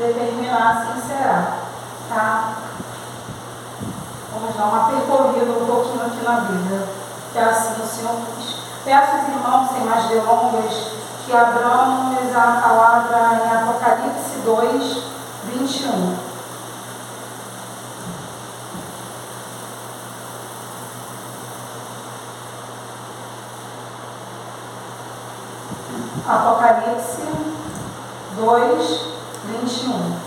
determinar, assim será. Tá? Vamos dar uma percorrida um pouquinho aqui na Bíblia. Que assim o Senhor quis. Peço aos irmãos, sem mais delongas, que abramos a palavra em Apocalipse 2, 21. Apocalipse 2, 21.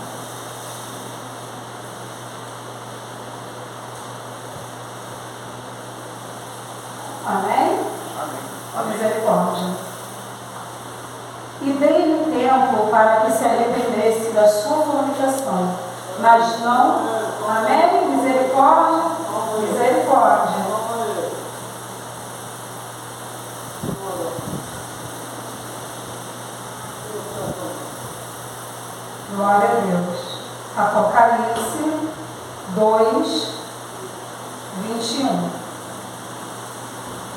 Amém? Amém. Misericórdia. E dei-lhe tempo para que se arrependesse da sua fornicação, mas não. Amém? Misericórdia. Misericórdia. Glória a Deus. Apocalipse 2, 21.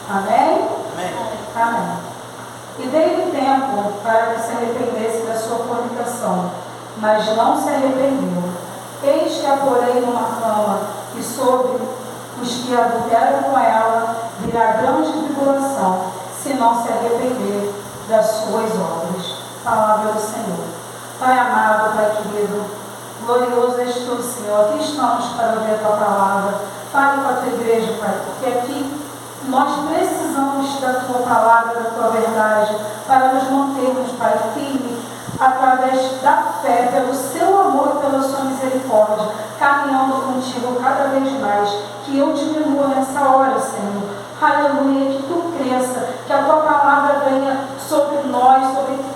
Amém? Amém. Amém. E dei-lhe tempo para que se arrependesse da sua fornicação, mas não se arrependeu. Eis que a porei numa cama, e sobre os que adulteram com ela virá grande tribulação, se não se arrepender das suas obras. Palavra do Senhor. Pai amado, Pai querido, glorioso és tu, Senhor. Aqui estamos para ouvir a tua palavra. Fale com a tua igreja, Pai, porque aqui nós precisamos da tua palavra, da tua verdade, para nos mantermos, Pai, firmes, através da fé, pelo seu amor e pela sua misericórdia, caminhando contigo cada vez mais. Que eu diminua nessa hora, Senhor. Aleluia, que tu cresça, que a tua palavra venha sobre nós,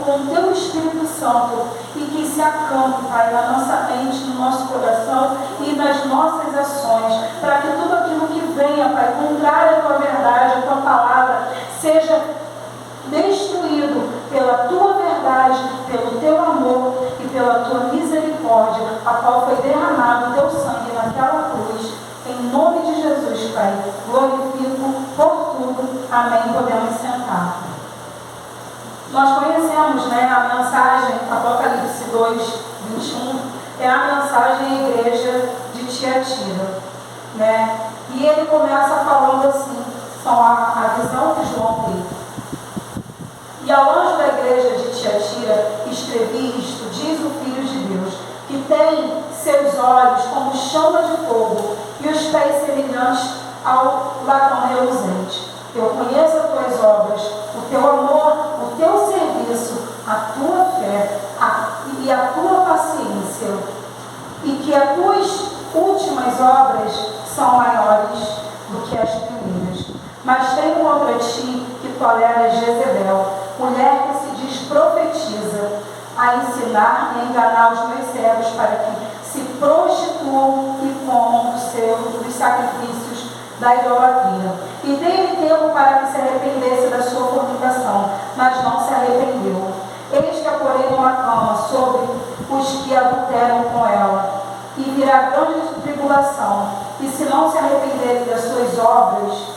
com o teu Espírito Santo, e que se acampe, Pai, na nossa mente, no nosso coração e nas nossas ações, para que tudo aquilo que venha, Pai, contrário à tua verdade, à tua palavra, seja destruído pela tua verdade, pelo teu amor e pela tua misericórdia, a qual foi derramado o teu sangue naquela cruz. Em nome de Jesus, Pai, glorifico por tudo. Amém. Podemos sentar. Nós conhecemos, né, a mensagem, Apocalipse 2, 21, é a mensagem à igreja de Tiatira, né? E ele começa falando assim, são a visão que João teve. E ao anjo da igreja de Tiatira escrevi isto, diz o Filho de Deus, que tem seus olhos como chama de fogo e os pés semelhantes ao latão reluzente. Eu conheço as tuas obras, o teu amor, o teu serviço, a tua fé e a tua paciência, e que as tuas últimas obras são maiores do que as primeiras. Mas tenho contra ti que toleras Jezebel, mulher que se diz profetiza, a ensinar e enganar os meus servos para que se prostituam e comam dos sacrifícios da idolatria. E dei-lhe tempo para que se arrependesse da sua fornicação, mas não se arrependeu. Eis que a porei numa cama sobre os que adulteram com ela, e virá grande tribulação, e se não se arrependerem das suas obras,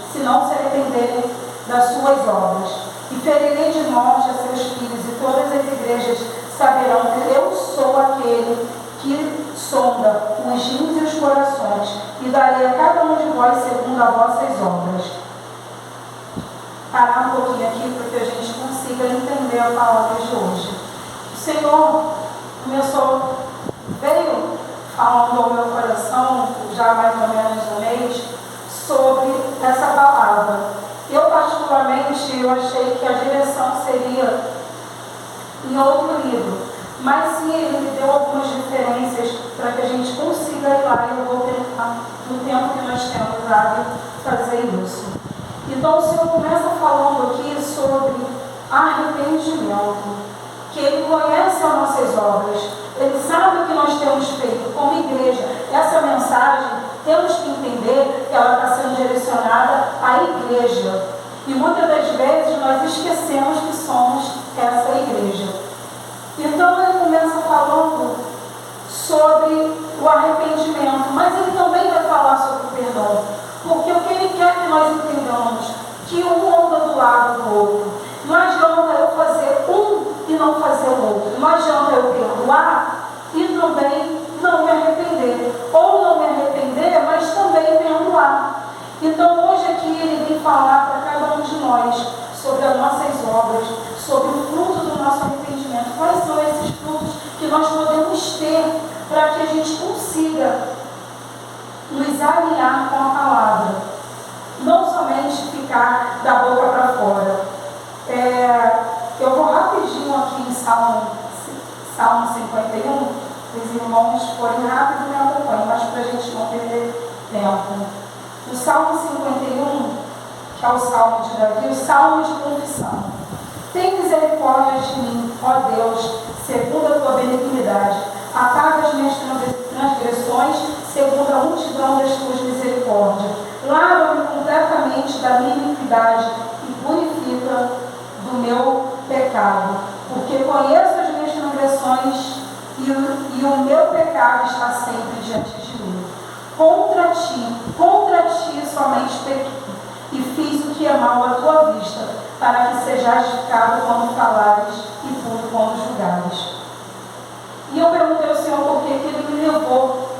e ferirei de morte a seus filhos, e todas as igrejas saberão que eu sou aquele que sonda os rins e os corações, e darei a cada um de vós segundo as vossas obras. Parar um pouquinho aqui para que a gente consiga entender a palavra de hoje. O Senhor veio falando ao meu coração, já há mais ou menos um mês, sobre essa palavra. Eu particularmente, eu achei que a direção seria em outro livro, mas sim, ele me deu algumas referências para que a gente consiga ir lá, e eu vou tentar, no tempo que nós temos, fazer isso. Então o Senhor começa falando aqui sobre arrependimento, que Ele conhece as nossas obras, Ele sabe o que nós temos feito como igreja. Essa mensagem, temos que entender que ela está sendo direcionada à igreja. E muitas das vezes nós esquecemos que somos essa igreja. Então ele começa falando sobre o arrependimento, mas ele também vai falar sobre o perdão. Porque o que ele quer que nós entendamos, que um anda do lado do outro. Não adianta eu fazer um e não fazer o outro. Não adianta eu perdoar e não nós podemos ter para que a gente consiga nos alinhar com a palavra, não somente ficar da boca para fora. Eu vou rapidinho aqui em Salmo 51, os irmãos forem rápido me acompanhem, mas para a gente não perder tempo. O Salmo 51, que é o Salmo de Davi, o Salmo de confissão. Tem misericórdia de mim, ó Deus, segundo a tua benignidade. Apaga as minhas transgressões, segundo a multidão das tuas misericórdias. Lava-me completamente da minha iniquidade e purifica do meu pecado. Porque conheço as minhas transgressões e o meu pecado está sempre diante de mim. Contra ti somente pequei e fiz o que é mal à tua vista, para que sejas justificado quando falares e puro quando julgares. E eu perguntei ao Senhor por que Ele me levou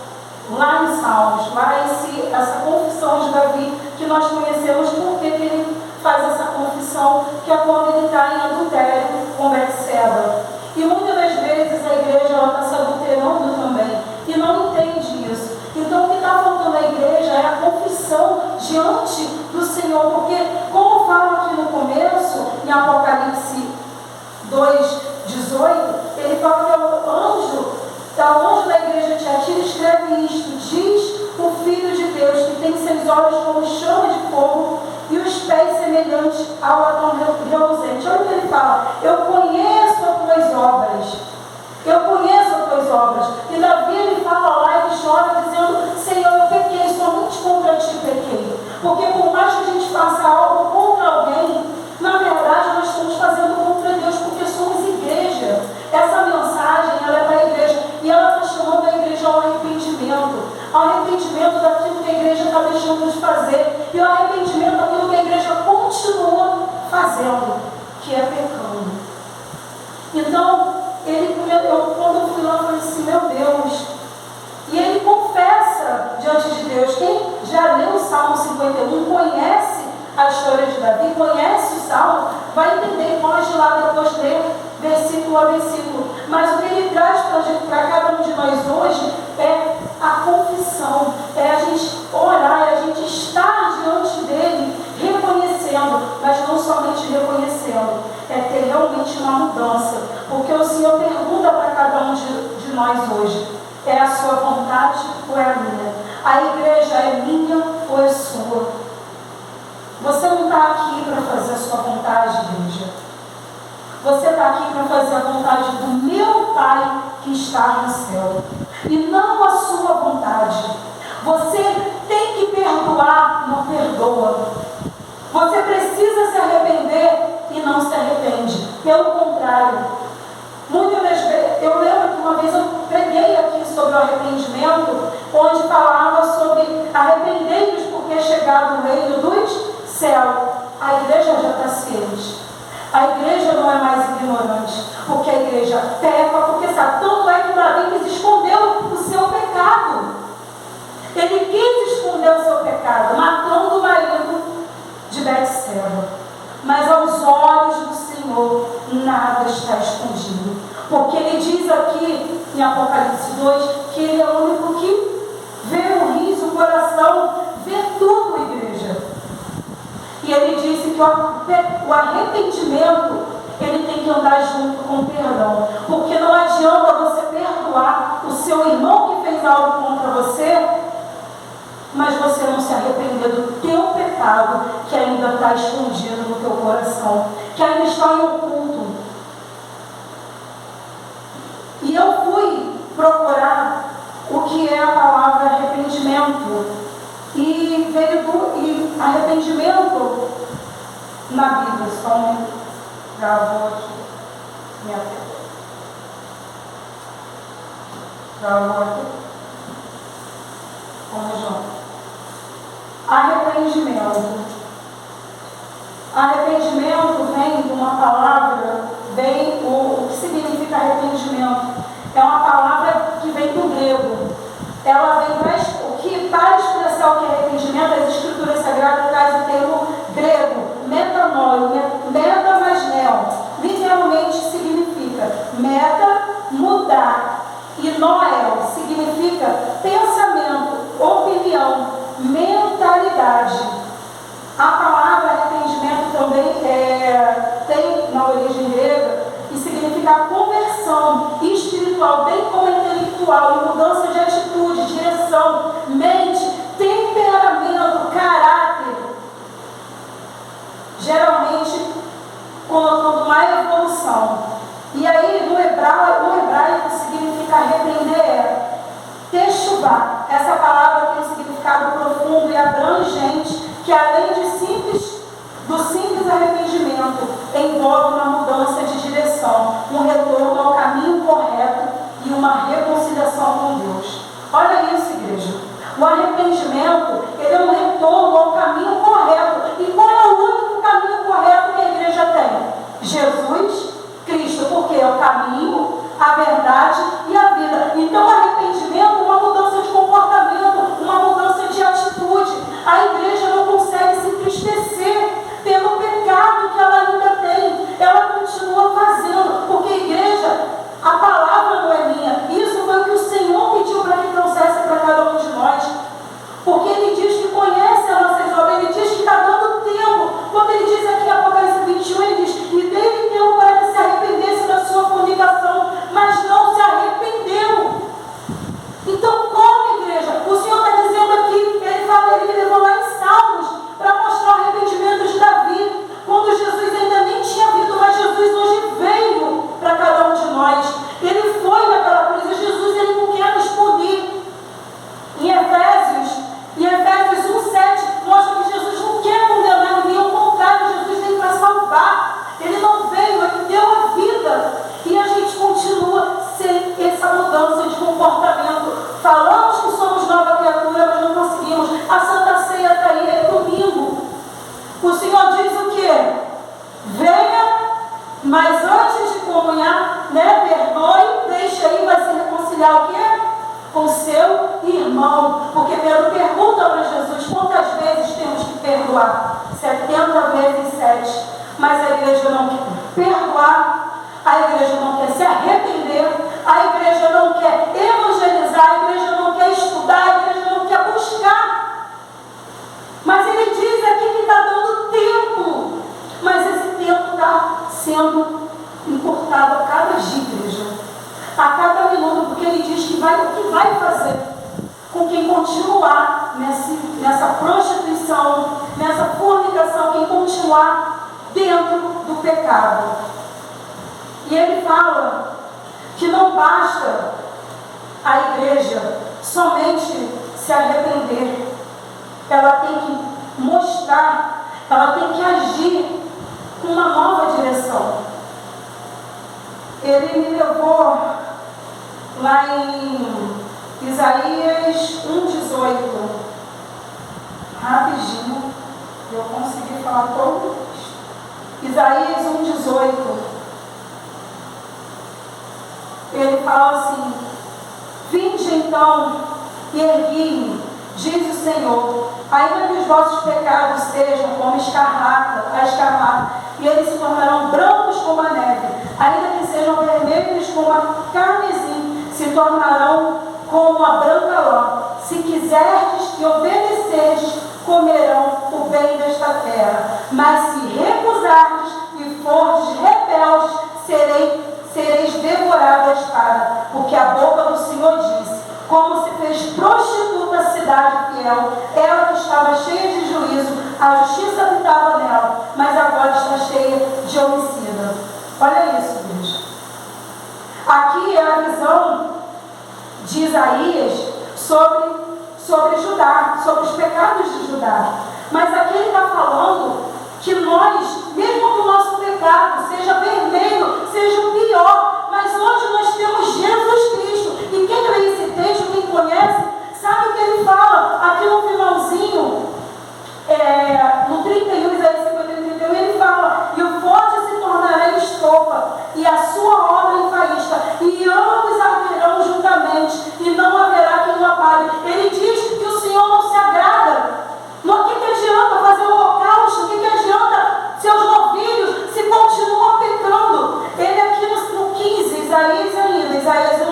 lá em Salmos, lá essa confissão de Davi que nós conhecemos, por que ele faz essa confissão, que é quando ele está em adultério com Betseba. E muitas das vezes a igreja está se adulterando também e não entende isso. Então o que está faltando à igreja é a confissão diante do Senhor, porque como fala aqui no começo, em Apocalipse 2:18, ele fala que é o anjo da igreja de Tiatira escreve isto: diz o Filho de Deus, que tem seus olhos como chama de fogo e os pés semelhantes ao latão reluzente. Olha o que ele fala: eu conheço as tuas obras. Eu conheço as tuas obras. E Davi, ele fala lá, ele chora dizendo: Senhor, eu pequei, somente contra ti pequei. Porque por mais que a gente faça algo contra alguém, na verdade nós estamos fazendo contra Deus, porque somos igreja. Essa mensagem, ela é para a igreja. E ela está chamando a igreja ao arrependimento daquilo que a igreja está deixando de fazer, e ao arrependimento daquilo que a igreja continua fazendo, que é pecando. Então, quando eu fui lá, eu falei assim: meu Deus. E ele confessa diante de Deus. Quem já leu o Salmo 51, conhece a história de Davi, conhece o Salmo, vai entender, pode ir lá depois ler versículo a versículo. Mas o que ele traz para cada um de nós hoje é a confissão, é a gente orar, é a gente estar diante dele, reconhecendo, mas não somente reconhecendo, é ter realmente uma mudança. Porque o Senhor pergunta para cada um de nós hoje: é a sua vontade ou é a minha? A igreja é minha ou é sua? Você não está aqui para fazer a sua vontade, igreja. Você está aqui para fazer a vontade do meu Pai que está no céu, e não a sua vontade. Você tem que perdoar, não perdoa. Você precisa se arrepender e não se arrepende. Pelo contrário, muitas das vezes, eu lembro que uma vez eu preguei aqui sobre o arrependimento, onde falava sobre arrependei-vos porque é chegado o reino dos céus. A igreja já está ciente. A igreja não é mais ignorante, porque a igreja peca, porque sabe. Tanto é que Davi quis esconder o seu pecado. Ele quis esconder o seu pecado, matando o marido de Betseba. Mas aos olhos do Senhor, nada está escondido. Porque ele diz aqui, em Apocalipse 2, que ele é o único que vê o riso, o coração, vê tudo, igreja. E ele disse que o arrependimento, ele tem que andar junto com o perdão. Porque não adianta você perdoar o seu irmão que fez algo contra você, mas você não se arrepender do teu pecado que ainda está escondido no teu coração, que ainda está em oculto. E eu fui procurar o que é a palavra arrependimento. E veio arrependimento na Bíblia. Só me gravou aqui. Minha tela. Gravou aqui. Vamos junto. Arrependimento. Arrependimento vem de uma palavra, o que significa arrependimento? É uma palavra que vem do grego. Ela vem para expressar o que é arrependimento. As escrituras sagradas trazem o termo grego, metanoi, meta mais neo. Literalmente significa meta, mudar. Noé. E Noé significa pensamento, opinião, mentalidade. A palavra arrependimento também tem na origem grega e significa conversão espiritual, bem como intelectual, e mudança de atitude, direção, mente, temperamento, caráter. Geralmente colocando uma evolução. E aí no hebraico significa arrepender techuvá. Essa palavra tem um significado profundo e abrangente, que além do simples arrependimento, envolve uma mudança de direção, um retorno ao caminho correto e uma reconciliação com Deus. Olha isso, igreja. O arrependimento, ele é um retorno ao caminho correto. E qual é o único caminho correto que a igreja tem? Jesus Cristo, porque é o caminho, a verdade e a vida. Então, o arrependimento é uma mudança de comportamento, uma mudança de atitude. A igreja não consegue se entristecer pelo pecado que ela ainda tem. Ela continua fazendo, porque a igreja, a palavra não é minha. Isso foi o que o Senhor pediu para que trouxesse para cada um de nós. Porque Ele diz que conhece as nossas obras, Ele diz que está dando tempo. Quando Ele diz aqui em Apocalipse 21, Ele diz: e dele tempo para que se arrependesse da sua fornicação, mas não se arrependeu. Então, como, igreja? O Senhor está dizendo aqui, Ele levou lá em Salmos para mostrar o arrependimento de Davi, quando Jesus ainda nem tinha vindo, mas Jesus hoje veio para cada um de nós. Ele foi naquela cruz, e Jesus, Ele não quer nos punir. Em Efésios 1:7, mostra que Jesus não quer condenar ninguém, ao contrário, Jesus veio para salvar. Ele não veio, Ele deu a vida. E a gente continua sem essa mudança de comportamento. Falamos que somos nova criatura, mas não conseguimos. A Santa Ceia está aí, é domingo. O Senhor diz o quê? Venha, mas antes de comunhar, perdoe, deixe aí, vai se reconciliar o quê? Com seu irmão. Porque Pedro pergunta para Jesus: quantas vezes temos que perdoar? 70 vezes 7. Mas a igreja não quer perdoar, a igreja não quer se arrepender, a igreja não quer evangelizar, a igreja não quer estudar, a igreja não quer buscar. Mas Ele diz aqui que está dando tempo, mas esse tempo está sendo encurtado a cada dia, igreja, a cada minuto, porque Ele diz que o que vai fazer com quem continuar nessa prostituição, nessa fornicação, quem continuar dentro do pecado. E Ele fala que não basta a igreja somente se arrepender, ela tem que mostrar, ela tem que agir com uma nova direção. Ele me levou lá em Isaías 1:18, rapidinho, eu consegui falar todo o texto. Isaías 1:18, ele fala assim: vinde então e ergui-me, diz o Senhor, ainda que os vossos pecados sejam como a escarlata, e eles se tornarão brancos como a neve, ainda que sejam vermelhos como a carmesim, se tornarão como a branca lã. Se quiserdes e obedecerdes, comerão o bem desta terra. Mas se recusardes e fordes rebeldes, sereis devorados à espada. Porque a boca do Senhor disse: como se fez prostituta a cidade fiel, ela que estava cheia de juízo, a justiça habitava nela, mas agora está cheia de homicida. Olha isso, gente. Aqui é a visão de Isaías sobre Judá, sobre os pecados de Judá. Mas aqui ele está falando que nós, mesmo que o nosso pecado seja vermelho, seja o pior, mas hoje nós temos Jesus Cristo. E quem lê esse texto, quem conhece, sabe o que ele fala aqui no finalzinho, no 31, Isaías 51, ele fala: e o forte se tornará em estopa, e a sua obra em faísca, e ambos arderão juntamente, e não haverá quem o apague. Ele diz que o Senhor não se agrada. O que adianta fazer o holocausto? O que adianta seus novilhos se continuam pecando? Ele aqui no 15, Isaías ainda, Isaías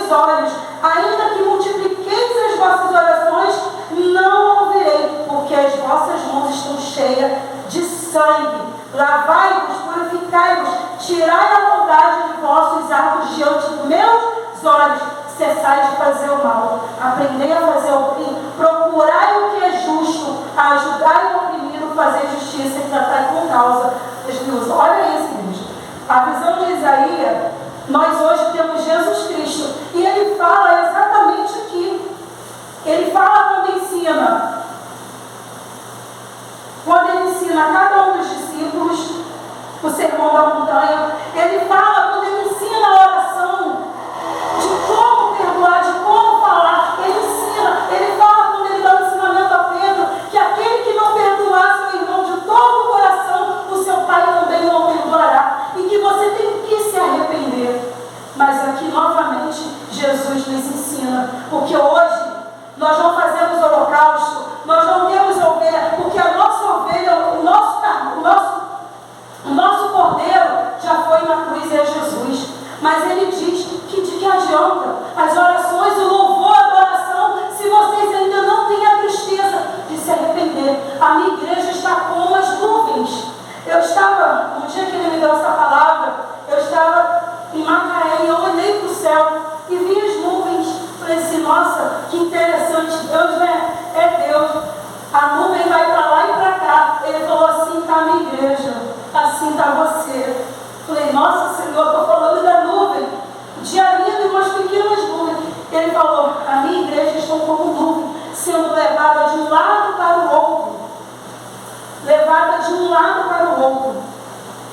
os olhos, ainda que multipliqueis as vossas orações, não ouvirei, porque as vossas mãos estão cheias de sangue. Lavai-vos, purificai-vos, tirai a maldade de vossos atos diante dos meus olhos. Cessai de fazer o mal, aprendei a fazer o bem, procurai o que é justo, ajudai o oprimido, fazer justiça e tratar com causa das viúvas. Olha isso, igreja. A visão de Isaías, nós hoje temos Jesus Cristo, e ele fala exatamente aqui. Ele fala quando ensina a cada um dos discípulos o sermão da montanha. Ele fala quando ele ensina a oração, de como perdoar, de como falar. Ele ensina, ele fala quando ele dá o ensinamento a Pedro, que aquele que não perdoar seu irmão de todo o coração, o seu pai também não perdoará, e que você tem que se arrepender. Mas aqui novamente Jesus nos ensina, porque hoje nós não fazemos holocausto, nós não temos ovelha, porque a nossa ovelha, o nosso cordeiro já foi na cruz, é Jesus. Mas ele diz que de que adianta as orações, o louvor, a adoração, se vocês ainda não têm a tristeza de se arrepender. A minha igreja está como as nuvens. Eu estava, no dia que ele me deu essa palavra, eu estava em Macaé e eu olhei para o céu e vi as nuvens. Falei assim, nossa, que interessante, Deus, né? É Deus. A nuvem vai para lá e para cá. Ele falou, assim está a minha igreja, assim está você. Falei, nossa Senhor, estou falando da nuvem, de areia e umas pequenas nuvens. Ele falou, a minha igreja está como nuvem, sendo levada de um lado para o outro. Levada de um lado para o outro.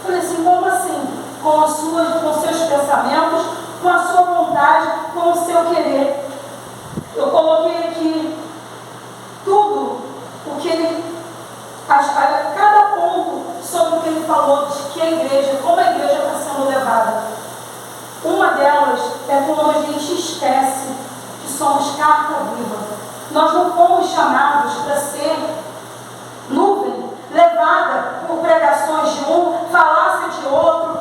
Falei assim, como assim? Com seus pensamentos, com a sua vontade, com o seu querer. Eu coloquei aqui tudo o que ele, cada ponto sobre o que ele falou, de que a igreja, como a igreja está sendo levada. Uma delas é quando a gente esquece que somos carta viva. Nós não fomos chamados para ser nuvem, levada por pregações de um, falácia de outro,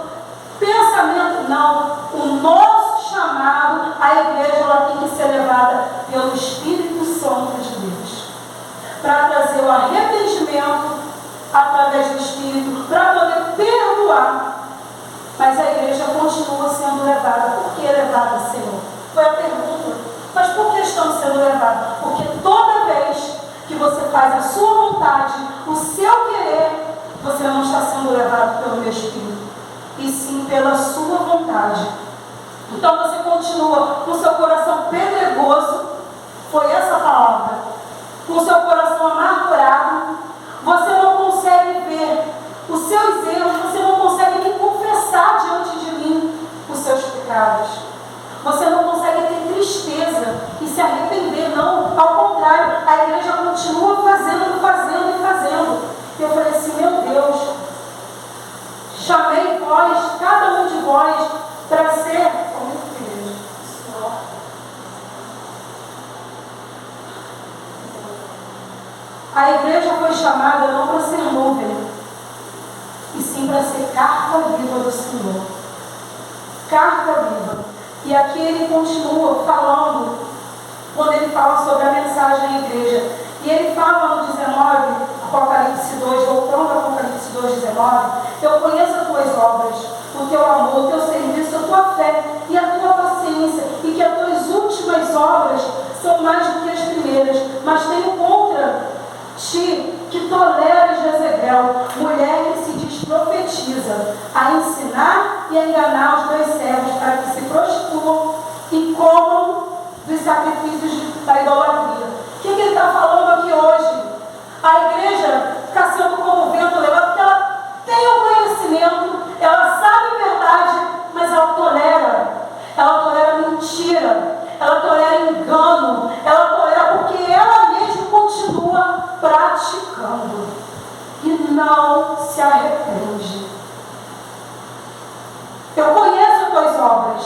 pensamento, não. O nosso chamado, a igreja, ela tem que ser levada pelo Espírito Santo de Deus, para trazer o arrependimento através do Espírito, para poder perdoar. Mas a igreja continua sendo levada. Por que levada, Senhor? Foi a pergunta. Mas por que estamos sendo levados? Porque toda vez que você faz a sua vontade, o seu querer, você não está sendo levado pelo meu Espírito, e sim pela sua vontade. Então você continua com seu coração pedregoso, foi essa palavra, com seu coração amargurado, você não consegue ver os seus erros, você não consegue nem confessar diante de mim os seus pecados. Você não consegue ter tristeza e se arrepender, não. Ao contrário, a igreja continua fazendo. Eu falei assim, meu Deus, chamei vós, cada um de vós, para ser como igreja. A igreja foi chamada não para ser nuvem, e sim para ser carta viva do Senhor. Carta viva. E aqui ele continua falando, quando ele fala sobre a mensagem à igreja. E ele fala no 19, Apocalipse 2, voltando a Apocalipse 2, 19, eu conheço as tuas obras, o teu amor, o teu serviço, a tua fé e a tua paciência, e que as tuas últimas obras são mais do que as primeiras, mas tenho contra ti que toleras Jezebel, mulher que se diz profetiza, a ensinar e a enganar os teus servos para que se prostituam e comam dos sacrifícios da idolatria. O que ele está falando aqui hoje? A igreja está sendo como o vento levado, porque ela tem o conhecimento, ela sabe a verdade, mas ela tolera mentira, ela tolera engano, ela tolera porque ela mesma continua praticando e não se arrepende. Eu conheço as tuas obras,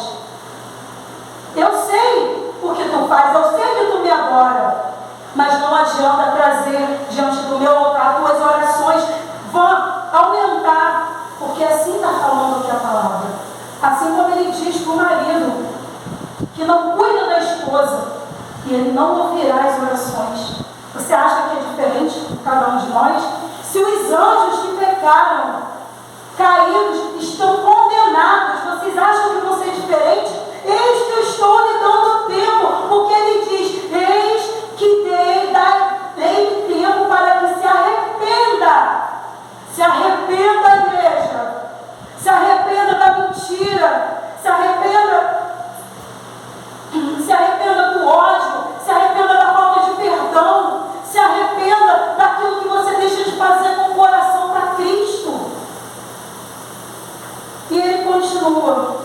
eu sei o que tu faz, eu sei que tu me adora, mas não adianta trazer diante do meu altar, tuas orações vão aumentar, porque assim está falando aqui a palavra. Assim como ele diz para o marido, que não cuida da esposa, e ele não ouvirá as orações. Você acha que é diferente de cada um de nós? Se os anjos que pecaram, caídos, estão condenados, vocês acham que vão ser diferentes? Eis que eu estou lhe dando tempo, porque ele diz, eis que dei tempo para que se arrependa. Se arrependa, igreja. Se arrependa da mentira. Se arrependa do ódio. Se arrependa da falta de perdão. Se arrependa daquilo que você deixa de fazer com o coração para Cristo. E ele continua.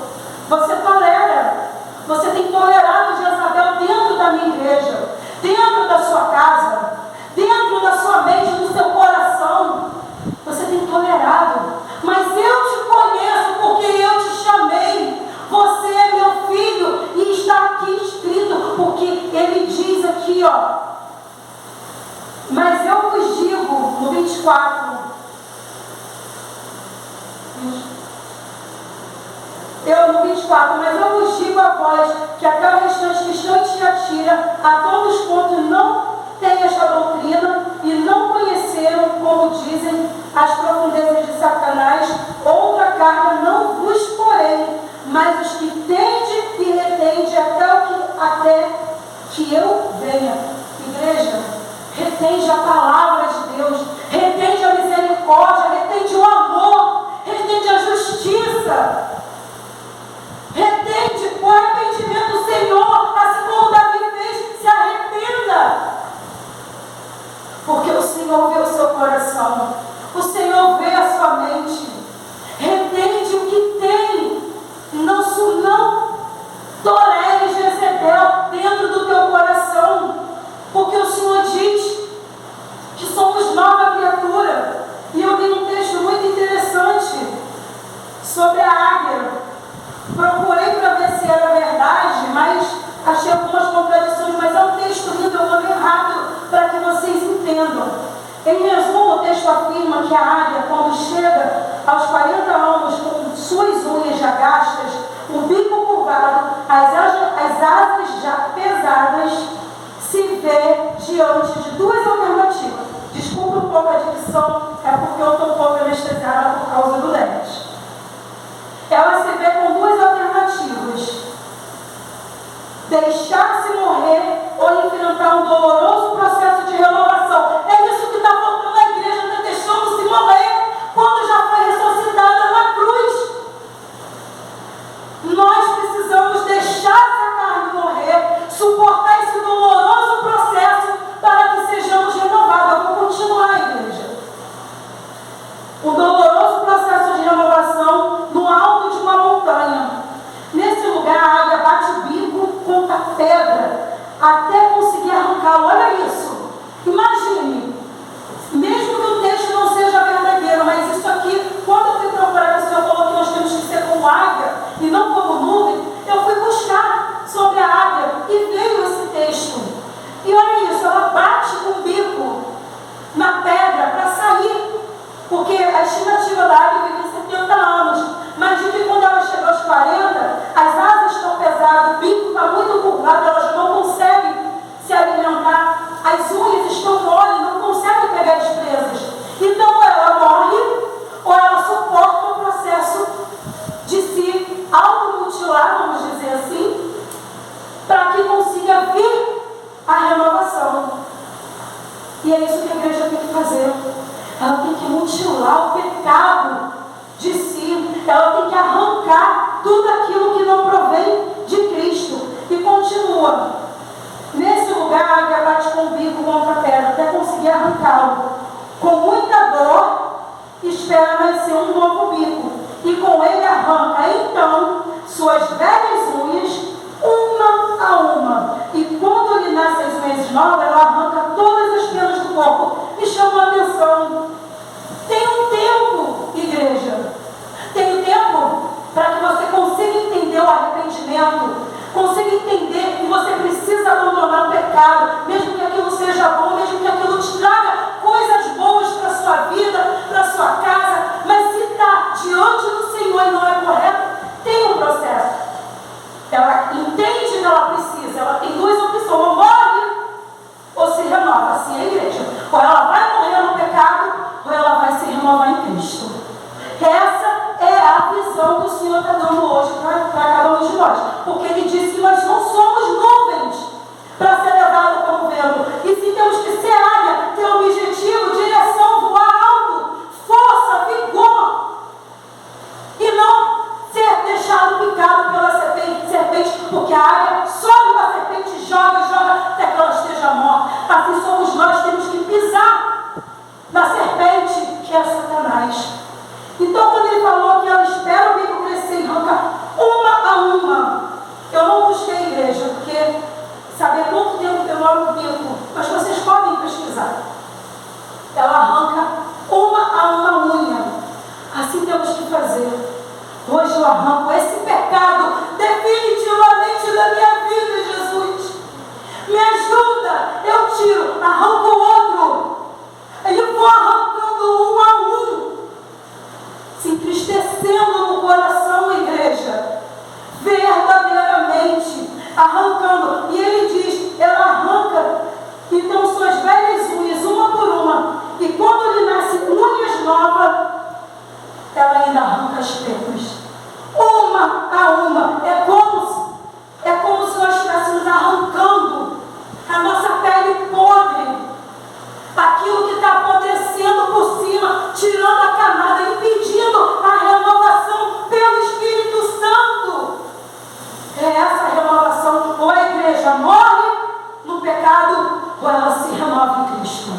Você tolera. Você tem tolerado Jezabel dentro da minha igreja, dentro da sua casa, dentro da sua mente, do seu coração. Você tem tolerado. Mas eu te conheço porque eu te chamei. Você é meu filho. E está aqui escrito, porque ele diz aqui, mas eu vos digo, no 24, mas eu vos digo a vós, que até o restante que estão em Tiatira, a todos quantos não têm esta doutrina e não conheceram, como dizem, as profundezas de Satanás, outra carga não vos porém, mas os que tende e retende até que eu venha. Igreja, retende a palavra de Deus, retende a misericórdia, retende o amor, retende a justiça, retende o arrependimento do Senhor, assim como Davi fez. Se arrependa, porque o Senhor vê o seu coração, o Senhor vê a sua mente. Retende o que tem, não tolere Jezebel dentro do teu coração, porque o Senhor diz que somos nova criatura. E eu li um texto muito interessante sobre a águia. Procurei para ver se era verdade, mas achei algumas contradições, mas é um texto lindo, eu vou ler rápido para que vocês entendam. Em resumo, o texto afirma que a águia, quando chega aos 40 anos com suas unhas já gastas, o bico curvado, as asas já pesadas, se vê diante de duas alternativas. Desculpa um pouco a dicção, é porque eu estou um pouco anestesiada por causa do dente. Ela se vê com duas alternativas: deixar-se morrer ou enfrentar um doloroso processo de renovação. É isso que está faltando na igreja, está deixando-se morrer quando já foi ressuscitada na cruz. Nós precisamos deixar essa carne morrer, suportar esse doloroso processo para que sejamos renovados. Eu vou continuar, igreja. O doloroso processo de renovação no alto de uma montanha. Nesse lugar, a águia bate o bico contra a pedra até conseguir arrancá-lo. Olha isso. Imagine, mesmo que o texto não seja verdadeiro, mas isso aqui, quando eu fui procurar, que o Senhor falou que nós temos que ser como águia e não como nuvem, eu fui buscar sobre a águia e veio esse texto. E olha isso, ela bate com o bico na pedra para sair, porque a estimativa da águia vive 70 anos. Mas de que quando ela chega aos 40, as asas estão pesadas, o bico está muito curvado, ela já não consegue se alimentar, as unhas estão moles, não consegue pegar as presas. Então, ou ela morre, ou ela suporta o processo de se automutilar, vamos dizer assim, para que consiga vir a renovação. E é isso que a igreja tem que fazer. Ela tem que mutilar o pecado de si, ela tem que arrancar tudo aquilo que não provém de Cristo. E continua. Nesse lugar, a águia bate com o bico contra a pedra até conseguir arrancá-lo. Com muita dor, espera nascer um novo bico, e com ele arranca então suas velhas unhas, uma a uma. E quando lhe nascem as unhas novas, ela arranca todas as penas do corpo. Me chamou a atenção. Tem um tempo, igreja. Tem um tempo para que você consiga entender o arrependimento, consiga entender que você precisa abandonar o pecado, mesmo que aquilo seja bom, mesmo que aquilo te traga coisas boas para a sua vida, para a sua casa. Mas se está está dando hoje para cada um de nós. Porque Ele disse que nós não somos nuvens para ser levado como vento. E se temos que ser águia, ter objetivo, direção, voar alto, força, vigor. E não ser deixado picado pela serpente, porque a águia sobe da serpente, joga até que ela esteja morta. Assim somos nós, temos que pisar na serpente, que é Satanás. Então, quando ele falou que ela espera o bico crescer e arranca uma a uma, eu não busquei a igreja, porque saber quanto tempo demora o bico, mas vocês podem pesquisar. Ela arranca uma a uma unha. Assim temos que fazer. Hoje eu arranco esse pecado definitivamente da minha vida, Jesus. Me ajuda, eu tiro, arranco o outro. E vou arrancando um a um, se entristecendo no coração, igreja, verdadeiramente, arrancando. E ele diz, ela arranca, então suas velhas unhas, uma por uma. E quando lhe nascem unhas novas, ela ainda arranca as penas, uma a uma. É como se nós estivéssemos arrancando a nossa pele podre, aquilo que está apodrecendo por cima, tirando a camada, impedindo a renovação pelo Espírito Santo. É essa renovação. Ou a igreja morre no pecado, ou ela se renova em Cristo.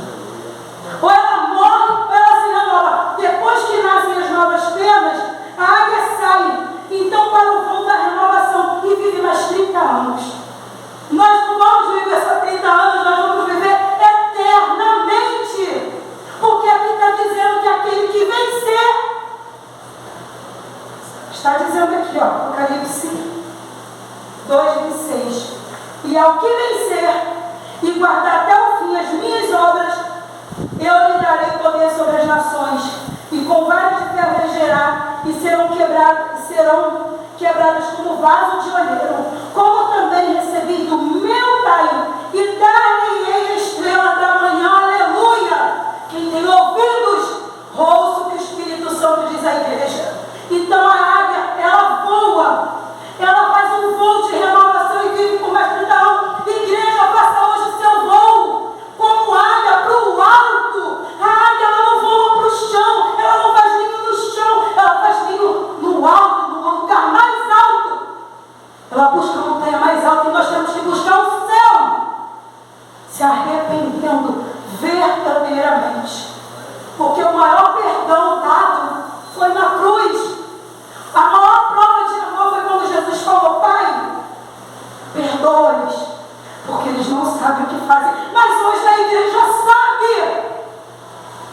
Ou ela morre, ou ela se renova. Depois que nascem as novas penas, a águia sai, então para o voo da renovação, e vive mais 30 anos. Nós não vamos viver só 30 anos, nós vamos viver eternamente. Porque aqui está dizendo que aquele que vencer, está dizendo aqui, Apocalipse 2:26, e ao que vencer e guardar até o fim as minhas obras, eu lhe darei poder sobre as nações, e com varas de ferro regerá, e serão quebradas como vaso de olheiro, como também recebi do meu Pai, e dar-lhe-ei a estrela da manhã. Aleluia! Quem tem ouvidos, ouça o que o Espírito Santo diz à igreja. Então a águia, ela voa, ela faz um voo de renovação e vive por mais 30 anos. Igreja, faça hoje o seu voo como águia para o alto. A águia, ela não voa para o chão, ela não faz ninho no chão, ela faz ninho no alto, no lugar mais alto. Ela busca a montanha mais alta, e nós temos que buscar o céu, se arrependendo verdadeiramente, porque o maior perdão dado foi na cruz. A maior prova de amor foi quando Jesus falou: Pai, perdoa-lhes, porque eles não sabem o que fazem. Mas hoje a igreja sabe.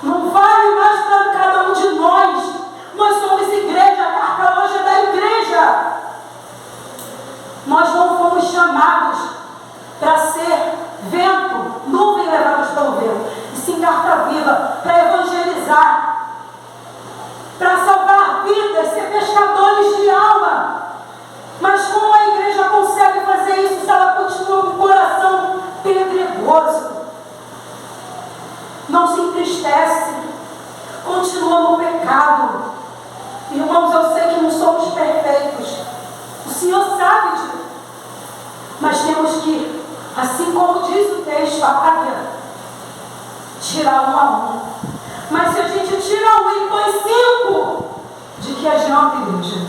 Não vale mais para cada um de nós. Nós somos igreja, a carta hoje é da igreja. Nós não fomos chamados para ser vento, nuvem levadas pelo vento, e sim carta viva, para evangelizar, para salvar vidas, ser pescadores de alma. Mas como a igreja consegue fazer isso se ela continua com o coração pedregoso? Não se entristece, continua no pecado. Irmãos, eu sei que não somos perfeitos, o Senhor sabe disso, mas temos que, assim como diz o texto, a águia, tirar um a um. Mas se a gente tira um e põe 5, de que adianta, igreja?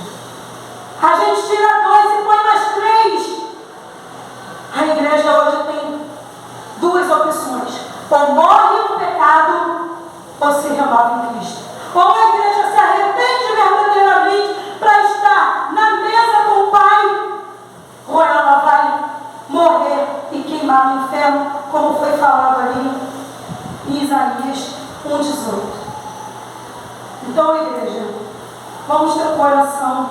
A gente tira 2 e põe mais 3. A igreja hoje tem 2 opções: ou morre no pecado, ou se renova em Cristo. Ou a igreja se arrepende verdadeiramente para estar na mesa com o Pai, ou ela vai morrer e queimar no inferno, como foi falado ali em Isaías 1:18. Então, igreja, vamos ter coração,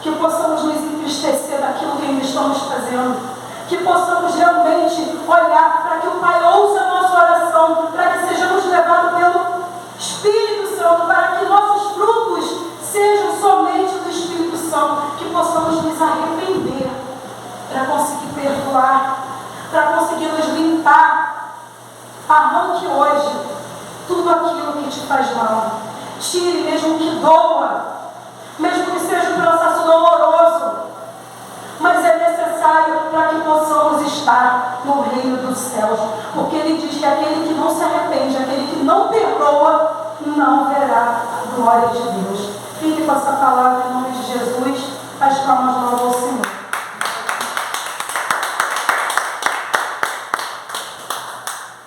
que possamos nos entristecer daquilo que ainda estamos fazendo, que possamos realmente olhar para que o Pai ouça a nossa oração, para que sejamos levados pelo Espírito Santo, para que nossos frutos sejam somente do Espírito Santo, que possamos nos arrepender, para conseguir perdoar, para conseguir nos limpar. Arranque hoje tudo aquilo que te faz mal. Tire, mesmo que doa, mesmo que seja um processo estar no reino dos céus. Porque ele diz que aquele que não se arrepende, aquele que não perdoa, não verá a glória de Deus. Fique com essa palavra em nome de Jesus. As palmas louvam ao Senhor.